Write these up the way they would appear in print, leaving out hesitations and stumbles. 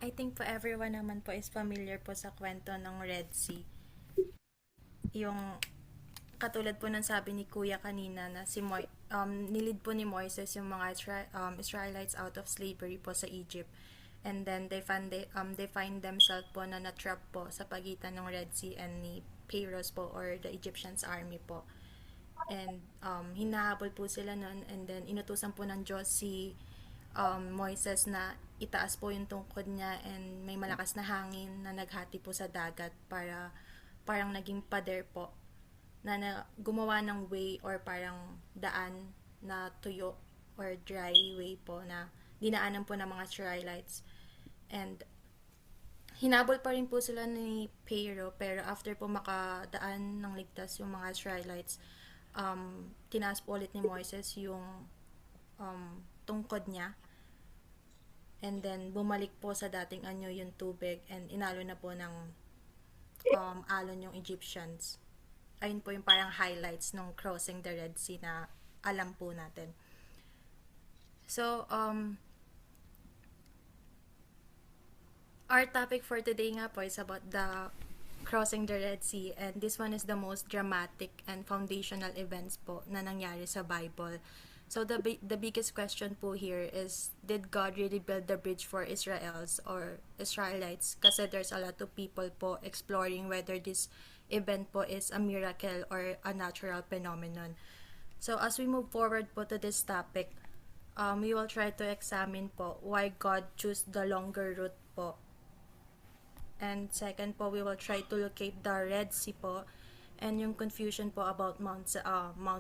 I think po everyone naman po is familiar po sa kwento ng Red Sea. Yung katulad po ng sabi ni Kuya kanina na nilid po ni Moises yung mga Israelites out of slavery po sa Egypt. And then they find themselves po na na-trap po sa pagitan ng Red Sea and ni Pharaoh's po or the Egyptians army po. And hinahabol po sila noon, and then inutusan po ng Diyos si Moises na itaas po yung tungkod niya, and may malakas na hangin na naghati po sa dagat para parang naging pader po na gumawa ng way or parang daan na tuyo or dry way po na dinaanan po ng mga Israelites. And hinabol pa rin po sila ni Pharaoh, pero after po makadaan ng ligtas yung mga Israelites, tinaas po ulit ni Moises yung tungkod niya, and then bumalik po sa dating anyo yung tubig, and inalo na po ng alon yung Egyptians. Ayun po yung parang highlights ng crossing the Red Sea na alam po natin. So, our topic for today nga po is about the crossing the Red Sea, and this one is the most dramatic and foundational events po na nangyari sa Bible. So the biggest question po here is, did God really build the bridge for Israelites or Israelites? Kasi there's a lot of people po exploring whether this event po is a miracle or a natural phenomenon. So as we move forward po to this topic, we will try to examine po why God chose the longer route po. And second po, we will try to locate the Red Sea po, and yung confusion po about Mount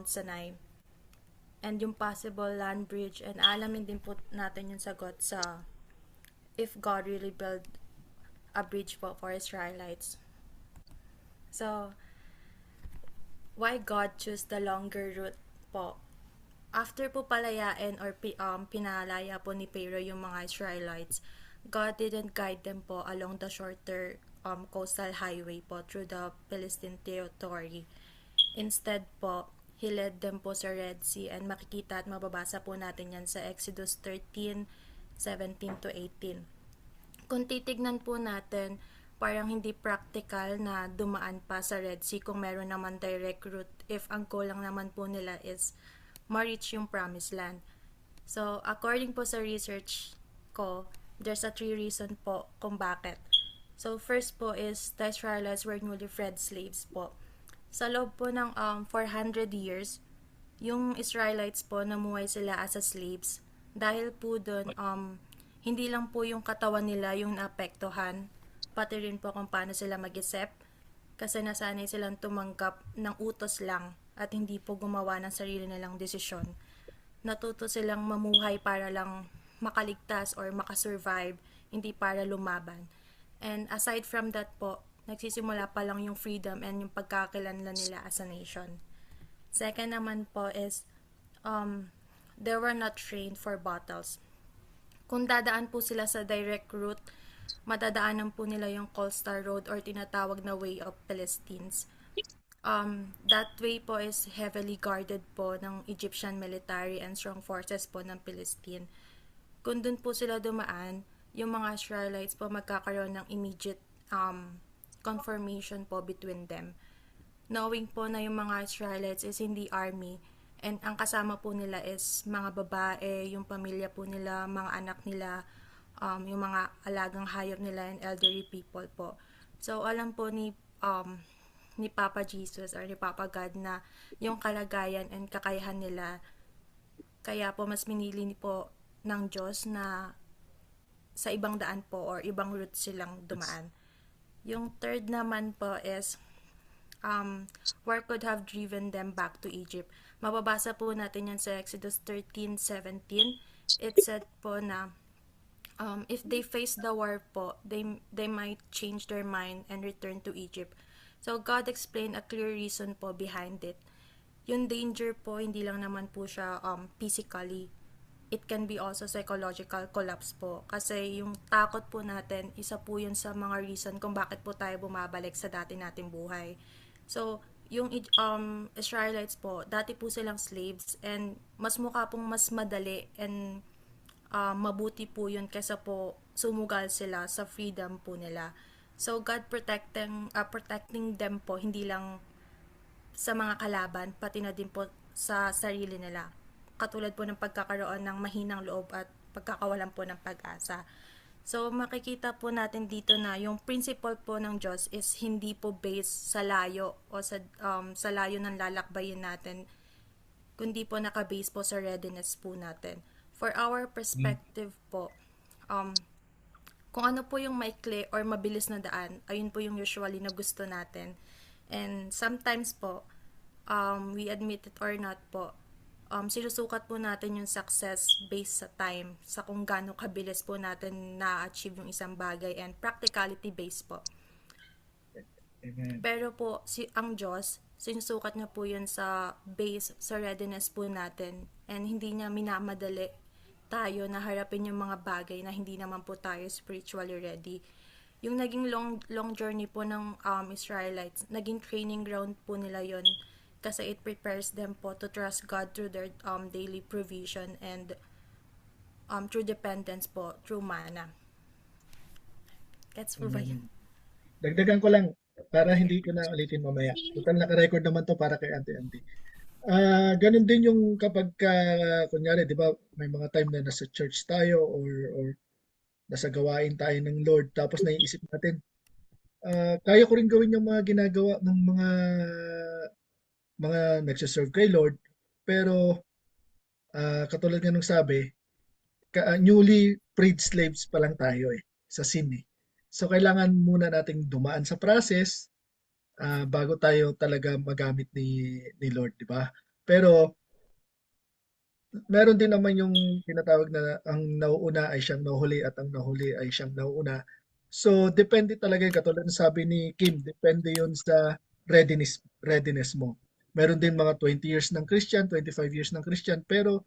Sinai, and yung possible land bridge, and alamin din po natin yung sagot sa if God really built a bridge po for Israelites. So, why God chose the longer route po? After po palayain or pinalaya po ni Pharaoh yung mga Israelites, God didn't guide them po along the shorter coastal highway po through the Philistine territory. Instead po, He led them po sa Red Sea, and makikita at mababasa po natin yan sa Exodus 13:17 to 18. Kung titignan po natin, parang hindi practical na dumaan pa sa Red Sea kung meron naman direct route if ang kulang naman po nila is ma-reach yung promised land. So, according po sa research ko, there's a 3 reason po kung bakit. So, first po is the Israelites were newly freed slaves po. Sa loob po ng 400 years, yung Israelites po namuhay sila as a slaves. Dahil po doon, hindi lang po yung katawan nila yung naapektuhan, pati rin po kung paano sila mag-isip, kasi nasanay silang tumanggap ng utos lang at hindi po gumawa ng sarili nilang desisyon. Natuto silang mamuhay para lang makaligtas or makasurvive, hindi para lumaban. And aside from that po, nagsisimula pa lang yung freedom and yung pagkakakilanlan nila as a nation. Second naman po is, they were not trained for battles. Kung dadaan po sila sa direct route, madadaanan po nila yung Coastal Road or tinatawag na Way of Philistines. That way po is heavily guarded po ng Egyptian military and strong forces po ng Philistine. Kung dun po sila dumaan, yung mga Israelites po magkakaroon ng immediate confirmation po between them. Knowing po na yung mga Israelites is hindi army, and ang kasama po nila is mga babae, yung pamilya po nila, mga anak nila, yung mga alagang hayop nila and elderly people po. So, alam po ni Papa Jesus or ni Papa God na yung kalagayan and kakayahan nila, kaya po mas minili po ng Diyos na sa ibang daan po or ibang route silang dumaan. Yung third naman po is, where could have driven them back to Egypt. Mababasa po natin yan sa Exodus 13:17. It said po na, if they face the war po, they might change their mind and return to Egypt. So, God explained a clear reason po behind it. Yung danger po, hindi lang naman po siya physically. It can be also psychological collapse po. Kasi yung takot po natin, isa po yun sa mga reason kung bakit po tayo bumabalik sa dati nating buhay. So, yung Israelites po, dati po silang slaves, and mas mukha pong mas madali and mabuti po yun kesa po sumugal sila sa freedom po nila. So God protecting them po hindi lang sa mga kalaban, pati na din po sa sarili nila. Katulad po ng pagkakaroon ng mahinang loob at pagkakawalan po ng pag-asa. So makikita po natin dito na yung principle po ng Diyos is hindi po based sa layo o sa layo ng lalakbayin natin, kundi po naka-base po sa readiness po natin. For our Mm. perspective po, um, kung ano po yung maikli or mabilis na daan, ayun po yung usually na gusto natin. And sometimes po, we admit it or not po, sinusukat po natin yung success based sa time, sa kung gaano kabilis po natin na-achieve yung isang bagay, and practicality based po. Amen. Pero po, ang Diyos, sinusukat niya po yun sa base, sa readiness po natin. And hindi niya minamadali tayo na harapin yung mga bagay na hindi naman po tayo spiritually ready. Yung naging long journey po ng Israelites, naging training ground po nila yon kasi it prepares them po to trust God through their daily provision and through dependence po, through mana. Gets po ba yun? Amen. Dagdagan ko lang para hindi ko na ulitin mamaya. Total naka-record naman to para kay Auntie. Ganun din yung kapag kunyari, 'di ba, may mga time na nasa church tayo or nasa gawain tayo ng Lord tapos naiisip natin, kaya ko rin gawin yung mga ginagawa ng mga nagse-serve kay Lord pero katulad nga nung sabi, newly freed slaves pa lang tayo eh sa sin eh. So kailangan muna nating dumaan sa process bago tayo talaga magamit ni Lord, 'di ba? Pero meron din naman yung tinatawag na ang nauuna ay siyang nahuhuli at ang nahuli ay siyang nauuna. So, depende talaga yung katulad ng sabi ni Kim, depende yun sa readiness mo. Meron din mga 20 years ng Christian, 25 years ng Christian, pero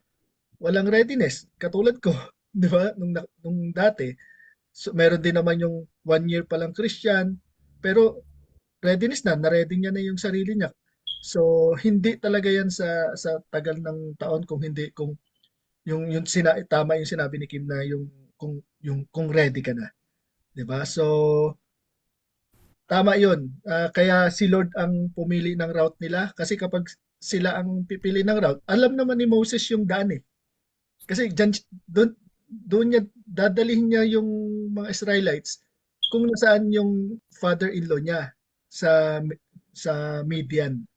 walang readiness. Katulad ko, di ba? Nung dati. So, meron din naman yung 1 year pa lang Christian, pero readiness na-ready niya na yung sarili niya. So, hindi talaga yan sa tagal ng taon kung tama yung sinabi ni Kim na kung ready ka na, 'di ba? So tama 'yun. Kaya si Lord ang pumili ng route nila kasi kapag sila ang pipili ng route, alam naman ni Moses yung daan eh. Kasi doon doon niya dadalhin niya yung mga Israelites kung nasaan yung father-in-law niya sa sa Midian.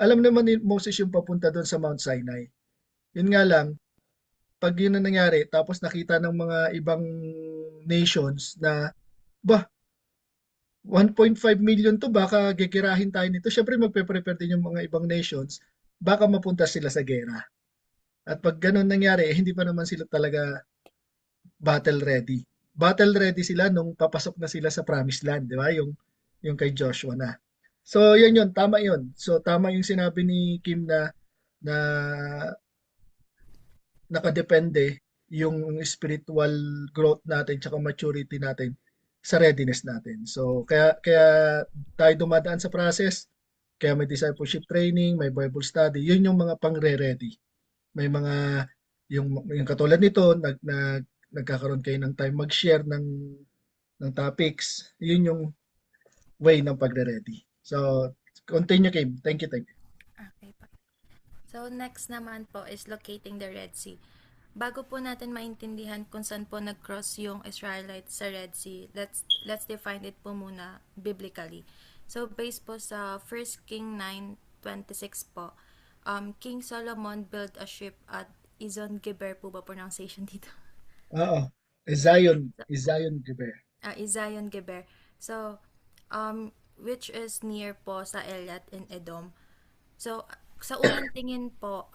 Alam naman ni Moses yung papunta doon sa Mount Sinai. Yun nga lang, pag yun na nangyari, tapos nakita ng mga ibang nations na, bah, 1.5 million to, baka gigirahin tayo nito. Siyempre, magpe-prepare din yung mga ibang nations, baka mapunta sila sa gera. At pag ganun nangyari, hindi pa naman sila talaga battle ready. Battle ready sila nung papasok na sila sa promised land, di ba? Yung kay Joshua na. So, yun, tama yun. So, tama yung sinabi ni Kim na nakadepende yung spiritual growth natin tsaka maturity natin sa readiness natin. So kaya tayo dumadaan sa process, kaya may discipleship training, may Bible study, yun yung mga pangre-ready. May mga yung katulad nito nagkakaroon kayo ng time mag-share ng topics. Yun yung way ng pagre-ready. So continue Kim. Thank you, thank you. Okay pa. So, next naman po is locating the Red Sea. Bago po natin maintindihan kung saan po nag-cross yung Israelites sa Red Sea, let's define it po muna biblically. So, based po sa 1 King 9:26 po, King Solomon built a ship at Izon Geber po ba pronunciation dito? Oo. Zion Geber. Izayon Geber. So, which is near po sa Elat in Edom. So, sa unang tingin po,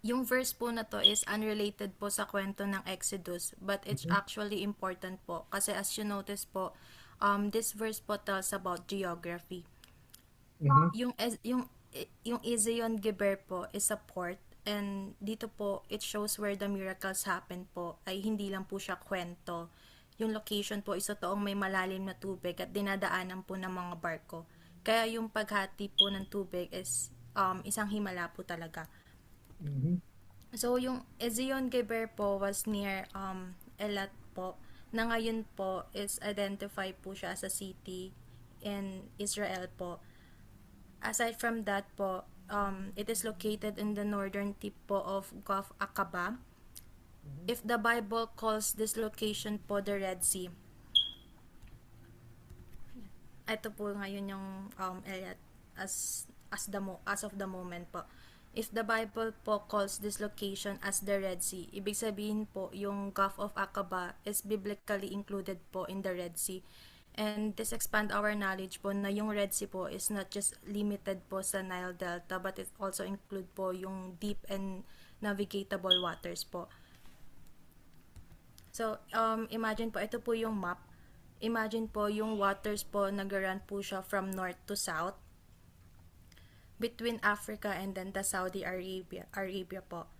yung verse po na to is unrelated po sa kwento ng Exodus, but it's Mhm. actually important po kasi as you notice po, this verse po tells about geography. Mhm. Yung Izion Geber po is a port, and dito po it shows where the miracles happen po ay hindi lang po siya kwento. Yung location po is totoong may malalim na tubig at dinadaanan po ng mga barko. Kaya yung paghati po ng tubig is isang himala po talaga. Mhm. So, yung Ezion Geber po was near Elat po, na ngayon po is identified po siya as a city in Israel po. Aside from that po, it is located in the northern tip po of Gulf Aqaba. If the Bible calls this location po the Red Sea, ito po ngayon yung area as of the moment po. If the Bible po calls this location as the Red Sea, ibig sabihin po yung Gulf of Aqaba is biblically included po in the Red Sea. And this expand our knowledge po na yung Red Sea po is not just limited po sa Nile Delta, but it also include po yung deep and navigatable waters po. So, imagine po, ito po yung map. Imagine po yung waters po nag-run po siya from north to south between Africa and then the Saudi Arabia po.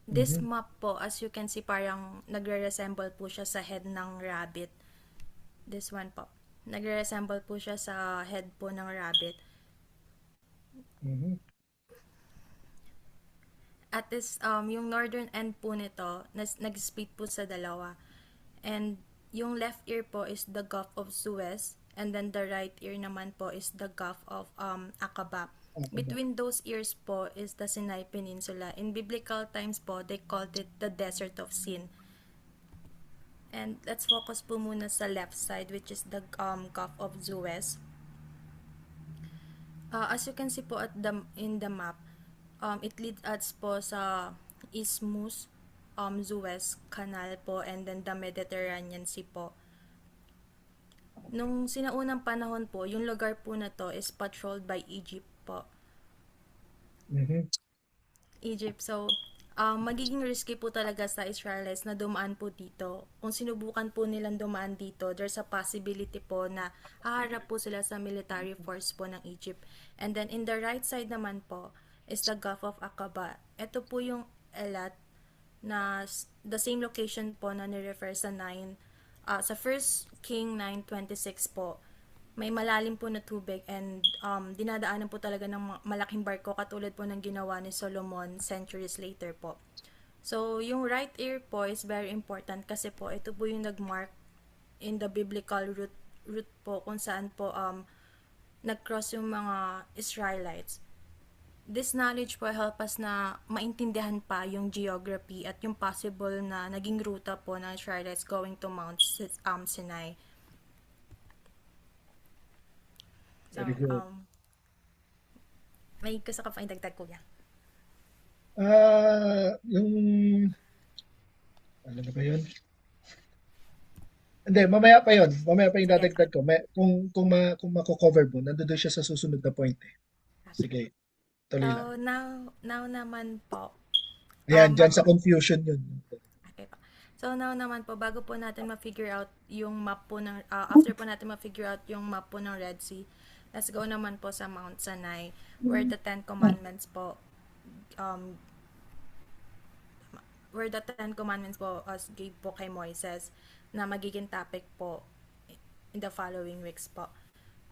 This Mhm. map po, as you can see, parang nagre-resemble po siya sa head ng rabbit. This one po. Nagre-resemble po siya sa head po ng rabbit. Mhm. At this, yung northern end po nito, nag-split po sa dalawa. And yung left ear po is the Gulf of Suez. And then the right ear naman po is the Gulf of Aqaba. Aqaba. Between those ears po is the Sinai Peninsula. In biblical times po, they called it the Desert of Sin. And let's focus po muna sa left side, which is the Gulf of Suez. As you can see po in the map, it leads us po sa Isthmus, Suez Canal po, and then the Mediterranean Sea po. Nung sinaunang panahon po, yung lugar po na to is patrolled by Egypt po. Mhm. Egypt. So, magiging risky po talaga sa Israelites na dumaan po dito. Kung sinubukan po nilang dumaan dito, there's a possibility po na haharap po sila sa military force po ng Egypt. And then, in the right side naman po, is the Gulf of Aqaba. Ito po yung Elat na the same location po na ni-refer sa sa 1 King 9:26 po. May malalim po na tubig and dinadaanan po talaga ng malaking barko katulad po ng ginawa ni Solomon centuries later po. So, yung right ear po is very important kasi po ito po yung nagmark in the biblical route po kung saan po nag-cross yung mga Israelites. This knowledge po help us na maintindihan pa yung geography at yung possible na naging ruta po ng Israelites going to Mount Sinai. So, Very good. may gusto ka pa idagdag, kuya? Yung ano na ba yun? Hindi, mamaya pa yun. Mamaya pa yung Sige pa. dadagdag ko. Kung mako-cover mo, nandoon siya sa susunod na point eh. Sige, tuloy lang. So, now naman po, Ayan, dyan sa bago, confusion yun. okay pa. So, now naman po, bago po natin ma-figure out yung map po ng, after po natin ma-figure out yung map po ng Red Sea, let's go naman po sa Mount Sinai, where the Ten Commandments po, gave po kay Moises na magiging topic po in the following weeks po.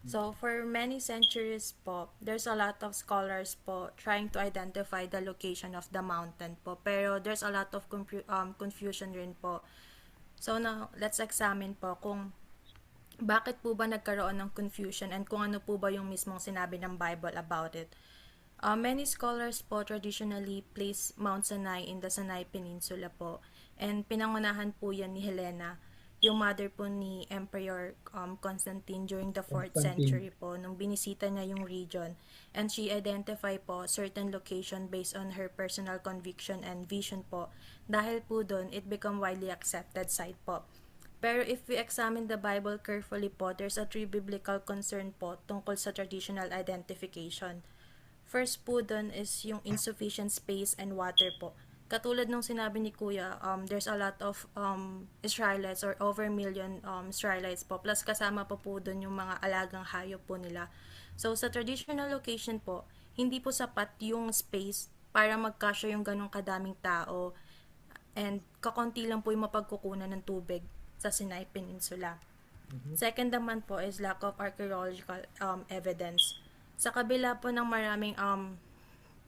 So, for many centuries po, there's a lot of scholars po trying to identify the location of the mountain po. Pero there's a lot of confusion rin po. So, now, let's examine po kung bakit po ba nagkaroon ng confusion and kung ano po ba yung mismong sinabi ng Bible about it. Many scholars po traditionally place Mount Sinai in the Sinai Peninsula po. And pinangunahan po yan ni Helena, yung mother po ni Emperor Constantine during the 4th Constantine. century po nung binisita niya yung region, and she identify po certain location based on her personal conviction and vision po. Dahil po doon, it become widely accepted site po. Pero if we examine the Bible carefully po, there's a three biblical concern po tungkol sa traditional identification. First po doon is yung insufficient space and water po. Katulad nung sinabi ni Kuya, there's a lot of Israelites or over million Israelites po. Plus kasama pa po doon yung mga alagang hayop po nila. So sa traditional location po, hindi po sapat yung space para magkasya yung ganong kadaming tao. And kakonti lang po yung mapagkukunan ng tubig sa Sinai Peninsula. Second naman po is lack of archaeological evidence. Sa kabila po ng maraming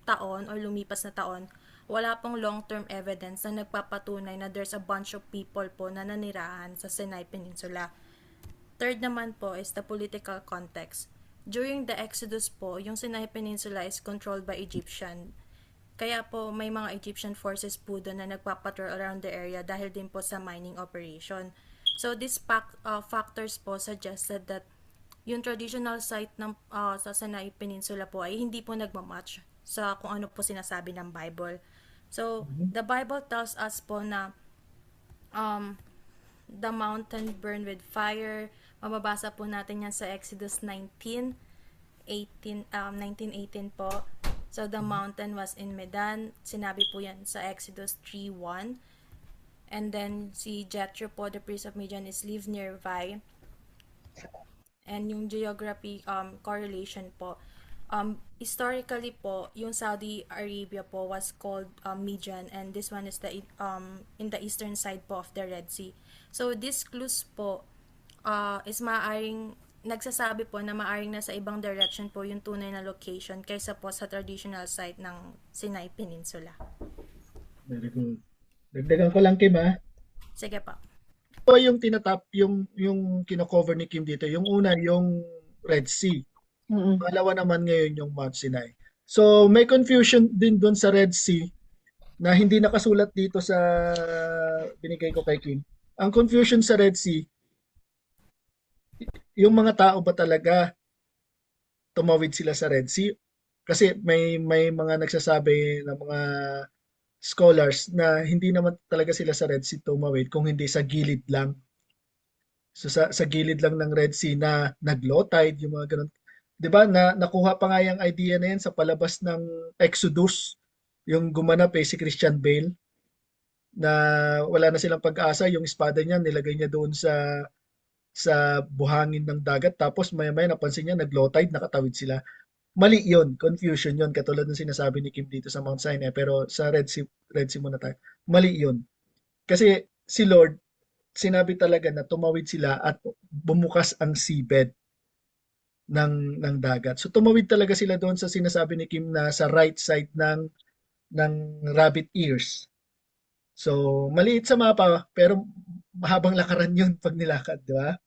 taon or lumipas na taon, wala pong long-term evidence na nagpapatunay na there's a bunch of people po na nanirahan sa Sinai Peninsula. Third naman po is the political context. During the Exodus po, yung Sinai Peninsula is controlled by Egyptian. Kaya po may mga Egyptian forces po doon na nagpapatrol around the area dahil din po sa mining operation. So these factors po suggested that yung traditional site ng sa Sinai Peninsula po ay hindi po nagmamatch sa kung ano po sinasabi ng Bible. So Mhm. the Bible tells us po na um, the mountain burned with fire. Mababasa po natin yan sa Exodus 19:18 po. So the mountain was in Medan. Sinabi po yan sa Exodus 3:1. And then si Jethro po, the priest of Midian, is lives nearby. And yung geography correlation po, historically po, yung Saudi Arabia po was called Midian, and this one is the in the eastern side po of the Red Sea. So this clues po is maaring nagsasabi po na maaring nasa ibang direction po yung tunay na location kaysa po sa traditional site ng Sinai Peninsula. Very good. Dagdagan ko lang, Kim, ha. Sige po. Ito yung yung kino-cover ni Kim dito. Yung una, yung Red Sea. Mm. Pangalawa naman ngayon yung Mount Sinai. So, may confusion din doon sa Red Sea na hindi nakasulat dito sa binigay ko kay Kim. Ang confusion sa Red Sea, yung mga tao ba talaga tumawid sila sa Red Sea? Kasi may mga nagsasabi na mga scholars na hindi naman talaga sila sa Red Sea tumawid kung hindi sa gilid lang. So sa gilid lang ng Red Sea na nag-low tide, yung mga ganun. 'Di ba na nakuha pa nga yung idea na yan sa palabas ng Exodus, yung gumanap si Christian Bale na wala na silang pag-asa, yung espada niya nilagay niya doon sa buhangin ng dagat tapos maya-maya napansin niya nag-low tide, nakatawid sila. Mali 'yon, confusion 'yon katulad ng sinasabi ni Kim dito sa Mount Sinai pero sa Red Sea muna tayo. Mali 'yon. Kasi si Lord sinabi talaga na tumawid sila at bumukas ang seabed ng dagat. So tumawid talaga sila doon sa sinasabi ni Kim na sa right side ng rabbit ears. So maliit sa mapa pero mahabang lakaran 'yun pag nilakad, di ba?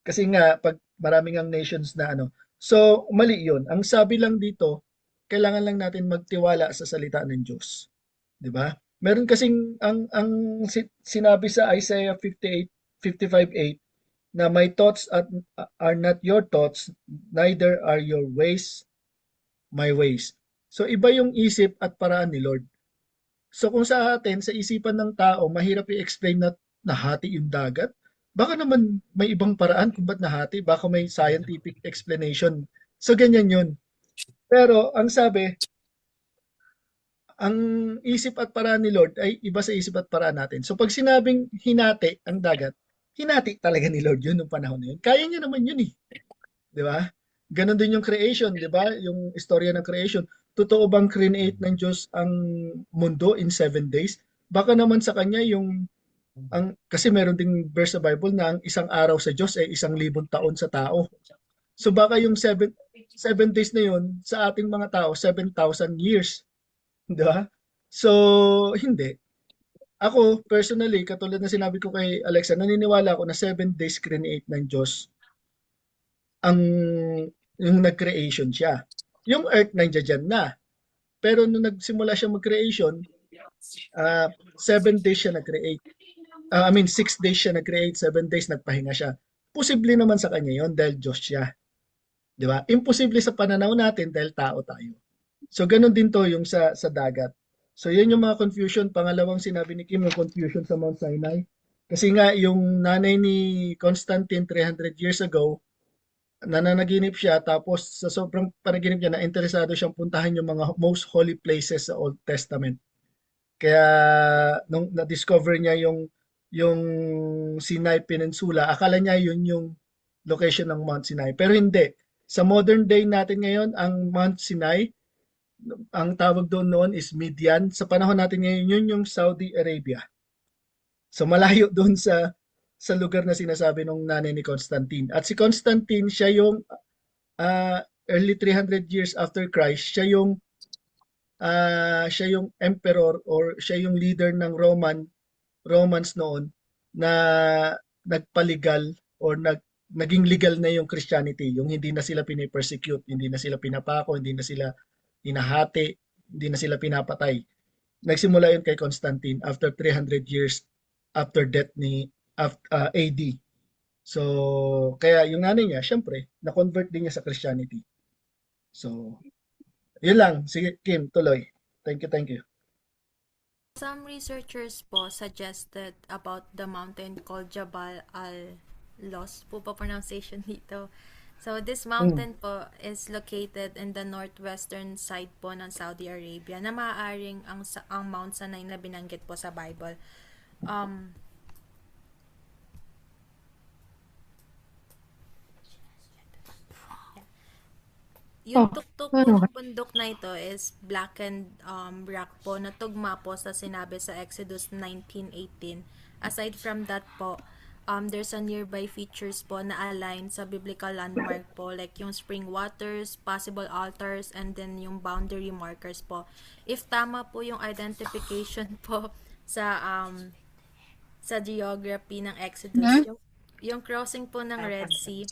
Kasi nga pag maraming ang nations na ano. So mali 'yun. Ang sabi lang dito, kailangan lang natin magtiwala sa salita ng Diyos, 'di ba? Meron kasing sinabi sa Isaiah 58:55-8 na my thoughts are not your thoughts, neither are your ways my ways. So iba yung isip at paraan ni Lord. So kung sa atin, sa isipan ng tao, mahirap i-explain na nahati yung dagat, baka naman may ibang paraan kung ba't nahati, baka may scientific explanation. So ganyan yun. Pero ang sabi, ang isip at paraan ni Lord ay iba sa isip at paraan natin. So pag sinabing hinati ang dagat, hinati talaga ni Lord yun nung panahon na yun. Kaya niya naman yun eh. Di ba? Ganon din yung creation, di ba? Yung istorya ng creation. Totoo bang create ng Diyos ang mundo in 7 days? Baka naman sa kanya kasi meron ding verse sa Bible na ang isang araw sa Diyos ay 1,000 taon sa tao. So baka yung seven days na yun sa ating mga tao, 7,000 years. Di ba? So, hindi. Ako, personally, katulad na sinabi ko kay Alexa, naniniwala ako na 7 days create ng Diyos ang yung nag-creation siya. Yung earth nandiyan dyan na. Pero nung nagsimula siya mag-creation, 7 days siya nag-create. I mean, 6 days siya nag-create, 7 days nagpahinga siya. Posible naman sa kanya yon dahil Diyos siya. Di ba? Imposible sa pananaw natin dahil tao tayo. So, ganun din to yung sa dagat. So, yun yung mga confusion. Pangalawang sinabi ni Kim, yung confusion sa Mount Sinai. Kasi nga, yung nanay ni Constantine 300 years ago, nananaginip siya tapos sa sobrang panaginip niya na interesado siyang puntahan yung mga most holy places sa Old Testament. Kaya nung na-discover niya yung Sinai Peninsula, akala niya yun yung location ng Mount Sinai. Pero hindi. Sa modern day natin ngayon, ang Mount Sinai, ang tawag doon noon is Midian. Sa panahon natin ngayon, yun yung Saudi Arabia. So malayo doon sa lugar na sinasabi ng nanay ni Constantine. At si Constantine, siya yung early 300 years after Christ, siya yung siya yung emperor or siya yung leader ng Romans noon na nagpalegal or naging legal na yung Christianity, yung hindi na sila pinipersecute, hindi na sila pinapako, hindi na sila hinahati, hindi na sila pinapatay. Nagsimula yun kay Constantine after 300 years after death ni AD. So, kaya yung nanay niya, syempre, na-convert din niya sa Christianity. So, yun lang. Sige, Kim, tuloy. Thank you, thank you. Some researchers po suggested about the mountain called Jabal al-Los po pa pronunciation dito. So this Mm. mountain po is located in the northwestern side po ng Saudi Arabia na maaaring ang Mount Sinai na binanggit po sa Bible. Um, Yung Oh, tuktok po ano ng ba? bundok na ito is blackened rock po na tugma po sa sinabi sa Exodus 19:18. Aside from that po, there's a nearby features po na align sa biblical landmark po like yung spring waters, possible altars, and then yung boundary markers po. If tama po yung identification po sa geography ng Exodus, Hmm? yung crossing po ng Red Sea,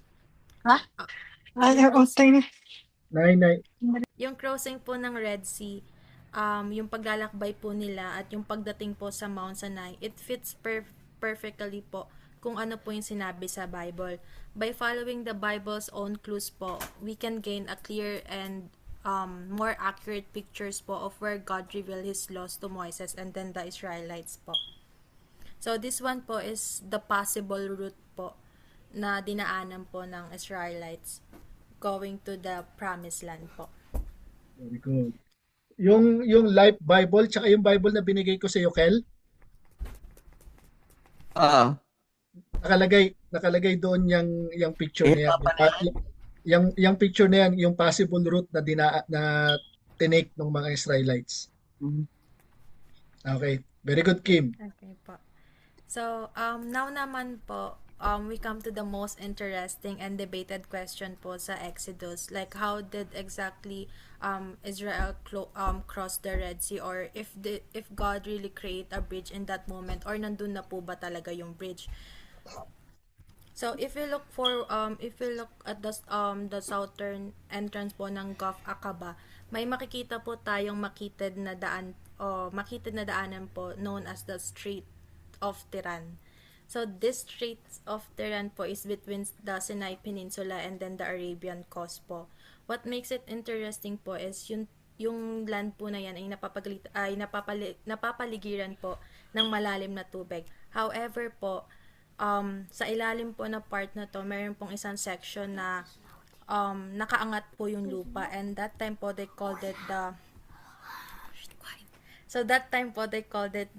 Ha? ah, Ay, yung cross utay na. Nay, nay. Yung crossing po ng Red Sea, yung paglalakbay po nila at yung pagdating po sa Mount Sinai, it fits perfectly po kung ano po yung sinabi sa Bible. By following the Bible's own clues po, we can gain a clear and more accurate pictures po of where God revealed His laws to Moses and then the Israelites po. So this one po is the possible route po na dinaanan po ng Israelites going to the promised land po. Very good. Yung Life Bible tsaka yung Bible na binigay ko sa iyo, Kel, Oo. nakalagay doon yung picture na yan. Ihirapan na yan. Yung picture na yan, yung possible route na tinake ng mga Israelites. Mhm. Okay. Very good, Kim. Okay po. So, now naman po, we come to the most interesting and debated question po sa Exodus. Like, how did exactly Israel cross the Red Sea, or if God really create a bridge in that moment, or nandun na po ba talaga yung bridge? So if you look at the southern entrance po ng Gulf Aqaba, may makikita po tayong makitid na daanan po known as the Strait of Tiran. So this Strait of Tiran po is between the Sinai Peninsula and then the Arabian coast po. What makes it interesting po is yung land po na yan ay napapaligiran po ng malalim na tubig. However po, sa ilalim po na part na to, meron pong isang section na nakaangat po yung lupa, and that time po they called it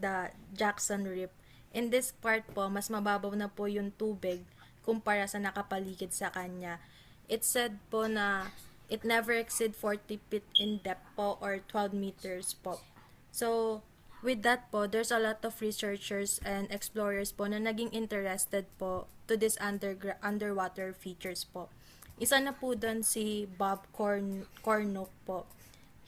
the Jackson Rip. In this part po, mas mababaw na po yung tubig kumpara sa nakapaligid sa kanya. It said po na it never exceed 40 feet in depth po or 12 meters po. So, with that po, there's a lot of researchers and explorers po na naging interested po to this underwater features po. Isa na po doon si Bob Cornuck po.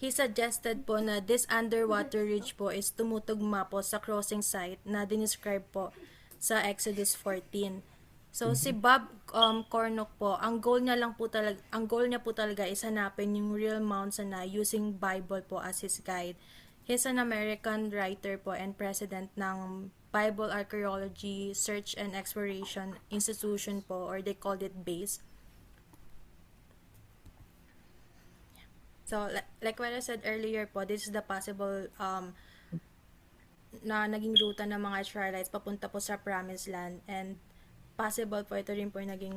He suggested po na this underwater ridge po is tumutugma po sa crossing site na dinescribe po sa Exodus 14. So si Bob Cornuck po, ang goal niya po talaga is hanapin yung real Mount Sinai using Bible po as his guide. He's an American writer po and president ng Bible Archaeology Search and Exploration Institution po, or they called it BASE. So, like what I said earlier po, this is the possible na naging ruta ng mga Israelites papunta po sa Promised Land, and possible po ito rin po yung naging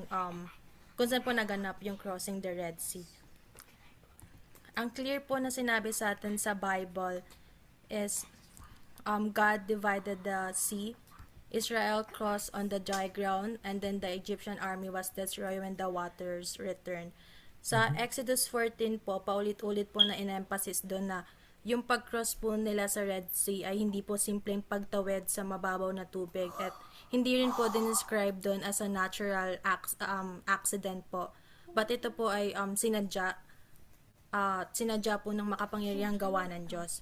kung saan po naganap yung crossing the Red Sea. Ang clear po na sinabi sa atin sa Bible is God divided the sea, Israel crossed on the dry ground, and then the Egyptian army was destroyed when the waters returned. Sa Exodus 14 po, paulit-ulit po na in-emphasis doon na yung pag-cross po nila sa Red Sea ay hindi po simpleng pagtawid sa mababaw na tubig, at hindi rin po describe doon as a natural accident po. But ito po ay sinadya sinadya po ng makapangyarihang gawa ng Diyos.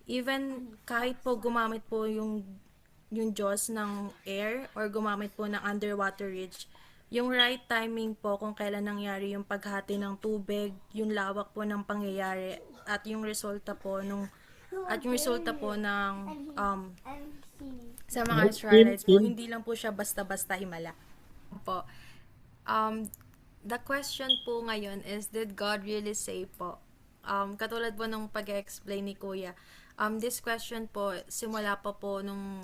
Even kahit po gumamit po yung Diyos ng air or gumamit po ng underwater ridge, yung right timing po kung kailan nangyari yung paghati ng tubig, yung lawak po ng pangyayari at yung resulta po ng sa mga Nope, Israelites po, Tim. hindi lang po siya basta-basta himala. Po. Um, the question po ngayon is, did God really say po? Katulad po nung pag-explain ni Kuya, this question po, simula pa po nung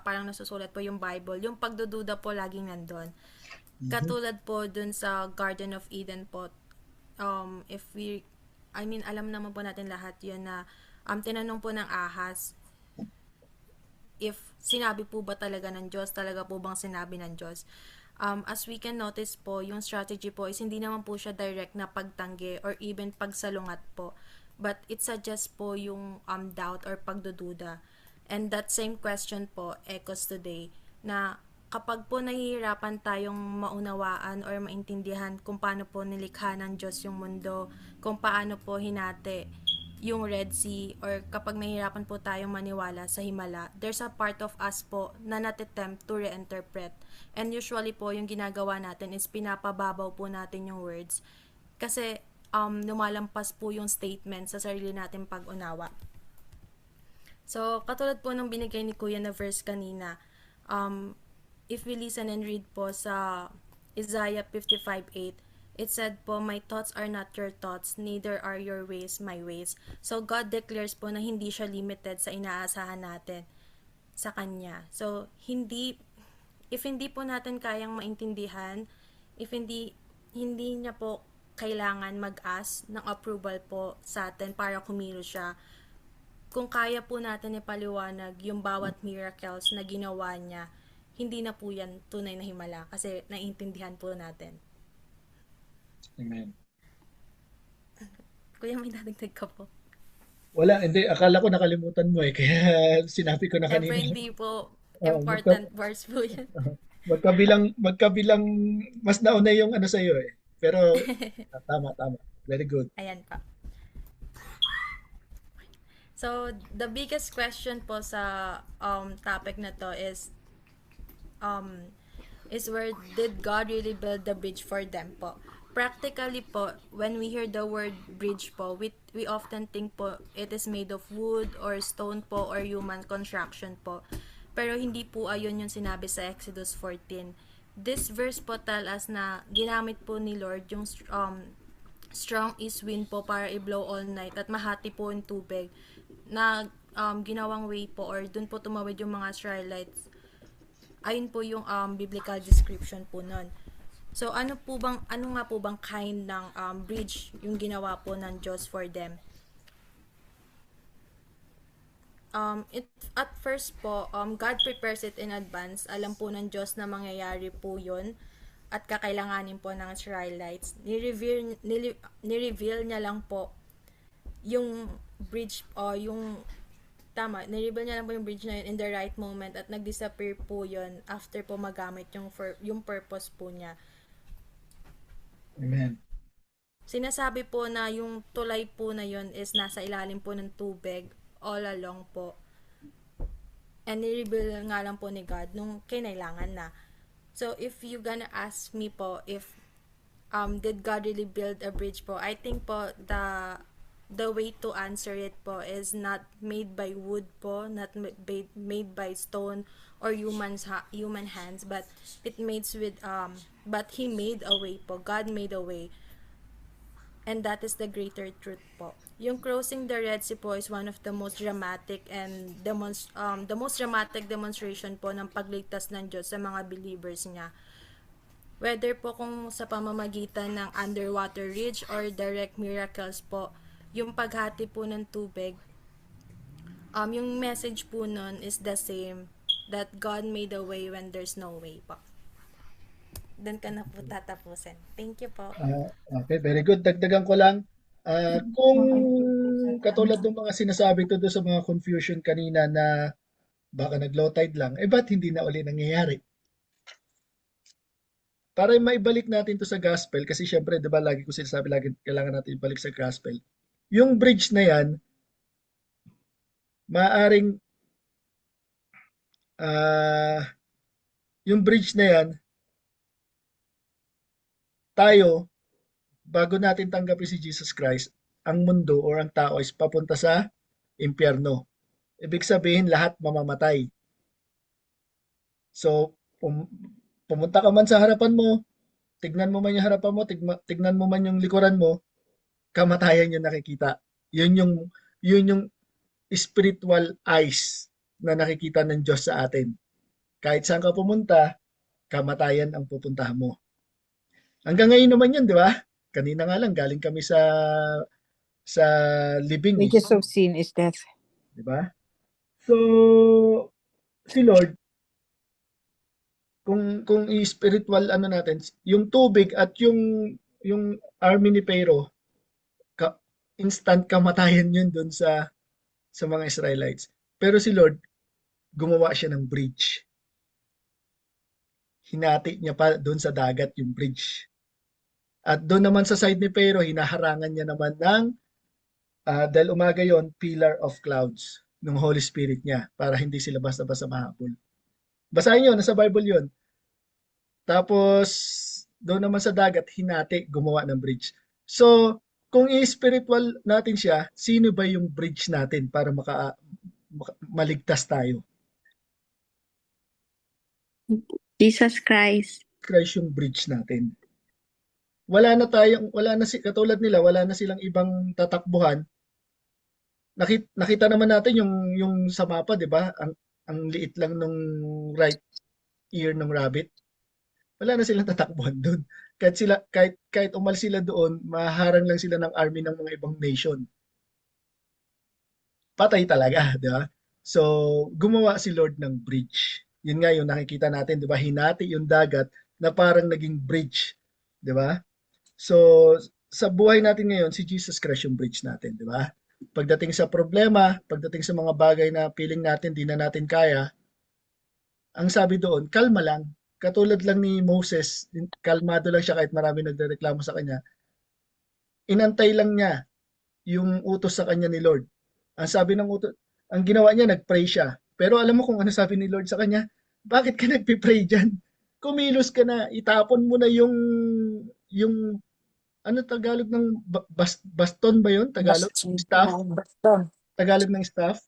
parang nasusulat po yung Bible, yung pagdududa po laging nandun. Mhm. Katulad po dun sa Garden of Eden po, if we, I mean, alam naman po natin lahat yun na tinanong po ng ahas, if sinabi po ba talaga ng Diyos, talaga po bang sinabi ng Diyos. As we can notice po, yung strategy po is hindi naman po siya direct na pagtanggi or even pagsalungat po. But it suggests po yung doubt or pagdududa. And that same question po echoes today na kapag po nahihirapan tayong maunawaan or maintindihan kung paano po nilikha ng Diyos yung mundo, kung paano po hinati yung Red Sea, or kapag nahihirapan po tayong maniwala sa Himala, there's a part of us po na natitempt to reinterpret. And usually po, yung ginagawa natin is pinapababaw po natin yung words. Kasi lumalampas po yung statement sa sarili natin pag-unawa. So, katulad po nung binigay ni Kuya na verse kanina, if we listen and read po sa Isaiah 55:8, it said po, my thoughts are not your thoughts, neither are your ways my ways. So, God declares po na hindi siya limited sa inaasahan natin sa Kanya. So, if hindi po natin kayang maintindihan, if hindi niya po kailangan mag-ask ng approval po sa atin para kumilos siya. Kung kaya po natin ipaliwanag yung bawat miracles na ginawa niya, hindi na po yan tunay na himala kasi naiintindihan po natin. Amen. Kuya, may dadagdag ka po. Wala, hindi. Akala ko nakalimutan mo eh. Kaya sinabi ko na Siyempre, kanina. hindi po Oo, magka, important verse po yan. magkabilang, mas nauna yung ano sa'yo eh. Pero, tama, tama. Very good. Ayan pa. So, the biggest question po sa topic na to um, is where did God really build the bridge for them po? Practically po, when we hear the word bridge po, we often think po it is made of wood or stone po or human construction po. Pero hindi po ayon yung sinabi sa Exodus 14. This verse po tell us na ginamit po ni Lord yung strong east wind po para i-blow all night at mahati po yung tubig na ginawang way po or dun po tumawid yung mga Israelites. Ayun po yung biblical description po nun. So ano nga po bang kind ng bridge yung ginawa po ng Diyos for them? At first po, God prepares it in advance. Alam po ng Diyos na mangyayari po yun at kakailanganin po ng Israelites. Ni-reveal niya lang po yung bridge o ni-reveal niya lang po yung bridge na yun in the right moment at nag-disappear po yun after po magamit yung purpose po niya. Amen. Sinasabi po na yung tulay po na yun is nasa ilalim po ng tubig all along po. And ni-reveal nga lang po ni God nung kinailangan na. So, if you gonna ask me po if did God really build a bridge po, I think po the way to answer it po is not made by wood po, not made by stone or human hands, but it made with but He made a way po. God made a way. And that is the greater truth po. Yung crossing the Red Sea po is one of the most dramatic and the most dramatic demonstration po ng pagligtas ng Diyos sa mga believers niya. Whether po kung sa pamamagitan ng underwater ridge or direct miracles po, yung paghati po ng tubig, yung message po nun is the same, that God made a way when there's no way po. Doon ka na po tatapusin. Thank you po. Okay, very good. Dagdagan ko lang. Kung katulad ng mga sinasabi ko doon sa mga confusion kanina na baka nag-low tide lang, ba't hindi na uli nangyayari? para maibalik natin to sa gospel, kasi syempre, di ba, lagi ko sinasabi, lagi kailangan natin ibalik sa gospel. Yung bridge na yan, maaring, ah, yung bridge na yan, tayo, bago natin tanggapin si Jesus Christ, ang mundo or ang tao is papunta sa impyerno. Ibig sabihin, lahat mamamatay. So, pumunta ka man sa harapan mo, tignan mo man yung harapan mo, tignan mo man yung likuran mo, kamatayan yung nakikita. Yun yung, yun yung spiritual eyes na nakikita ng Diyos sa atin. Kahit saan ka pumunta, kamatayan ang pupuntahan mo. Hanggang ngayon naman yun, di ba? Kanina nga lang, galing kami sa libing eh, Wages of sin is death. di ba? So, si Lord, kung i-spiritual ano natin, yung tubig at yung army ni Pharaoh, ka, instant kamatayan yun dun sa mga Israelites. Pero si Lord, gumawa siya ng bridge. Hinati niya pa doon sa dagat yung bridge. At doon naman sa side ni Pharaoh, hinaharangan niya naman ng, dahil umaga yon, pillar of clouds ng Holy Spirit niya para hindi sila basta-basta mahabol. Basahin nyo, nasa Bible yon. Tapos, doon naman sa dagat, hinati, gumawa ng bridge. So, kung i-spiritual natin siya, sino ba yung bridge natin para maligtas tayo? Jesus Christ. Christ yung bridge natin. Katulad nila, wala na silang ibang tatakbuhan. Nakita naman natin yung sa mapa, 'di ba? Ang liit lang nung right ear ng rabbit. Wala na silang tatakbuhan doon. Kahit umalis sila doon, maharang lang sila ng army ng mga ibang nation. Patay talaga, 'di ba? So, gumawa si Lord ng bridge. Yun nga yung nakikita natin, 'di ba? Hinati yung dagat na parang naging bridge, 'di ba? So, sa buhay natin ngayon, si Jesus Christ yung bridge natin, di ba? Pagdating sa problema, pagdating sa mga bagay na feeling natin di na natin kaya, ang sabi doon, kalma lang. Katulad lang ni Moses, kalmado lang siya kahit marami nagrereklamo sa kanya. Inantay lang niya yung utos sa kanya ni Lord. Ang sabi ng utos, ang ginawa niya, nagpray siya. Pero alam mo kung ano sabi ni Lord sa kanya? Bakit ka nagpipray dyan? Kumilos ka na, itapon mo na yung ano Tagalog ng baston ba yun? Tagalog? Staff? Baston. Tagalog ng staff?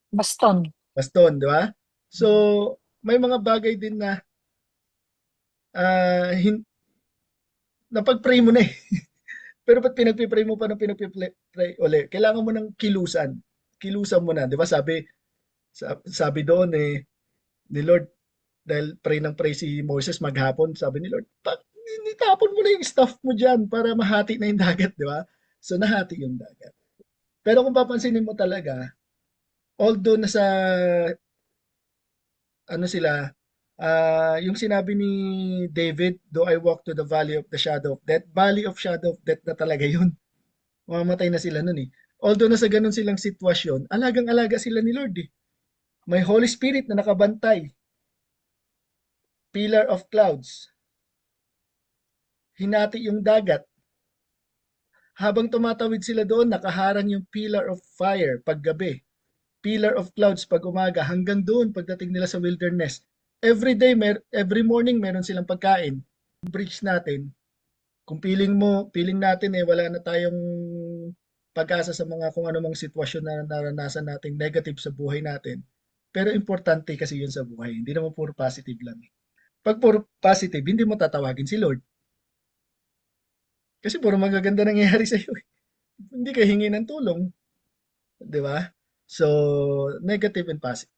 Baston. Baston, di ba? So, may mga bagay din na uh, napag-pray mo na eh. Pero ba't pinagpipray mo pa ng pinagpipray uli? Kailangan mo ng kilusan. Kilusan mo na. Di ba sabi doon eh, ni Lord, dahil pray ng pray si Moses maghapon, sabi ni Lord, nitapon mo na yung stuff mo dyan para mahati na yung dagat, di ba? So, nahati yung dagat. Pero kung papansinin mo talaga, although nasa, ano sila, yung sinabi ni David, though I walk to the valley of the shadow of death, valley of shadow of death na talaga yun. Mamamatay na sila nun eh. Although nasa ganun silang sitwasyon, alagang-alaga sila ni Lord eh. May Holy Spirit na nakabantay. Pillar of clouds. Hinati yung dagat. Habang tumatawid sila doon, nakaharang yung pillar of fire paggabi. Pillar of clouds pag umaga, hanggang doon pagdating nila sa wilderness. Every morning meron silang pagkain. Bridge natin. Kung feeling natin eh wala na tayong pag-asa sa mga kung anumang sitwasyon na naranasan nating negative sa buhay natin. Pero importante kasi yun sa buhay. Hindi naman puro positive lang. Pag puro positive, hindi mo tatawagin si Lord. Kasi puro magaganda nangyayari sa iyo. Hindi ka hingi ng tulong. 'Di ba? So, negative and positive.